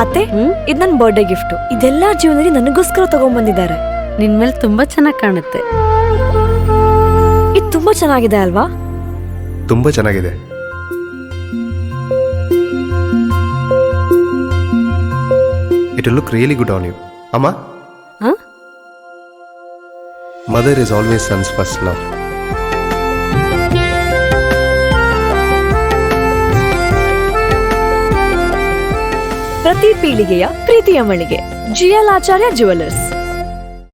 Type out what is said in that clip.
ಅತ್ತೆ, ಇದು ನನ್ನ ಬರ್ಡೇ ಗಿಫ್ಟ್. ಇದೆಲ್ಲ ಜೀವನದಲ್ಲಿ ನನಗೋಸ್ಕರ ತಗೊಂಡ್ಬಂದಿದ್ದಾರೆ. ನಿನ್ ಮೇಲೆ ತುಂಬಾ ಚೆನ್ನಾಗಿ ಕಾಣುತ್ತೆ. ಇದು ತುಂಬಾ ಚೆನ್ನಾಗಿದೆ ಅಲ್ವಾ? ತುಂಬಾ ಚೆನ್ನಾಗಿದೆ. It will look really good on you. Amma? Huh? Mother is always son's first love. ಪ್ರತಿ ಪೀಳಿಗೆಯ ಪ್ರೀತಿಯ ಮಳಿಗೆ GL ಆಚಾರ್ಯ ಜುವೆಲ್ಲರ್ಸ್.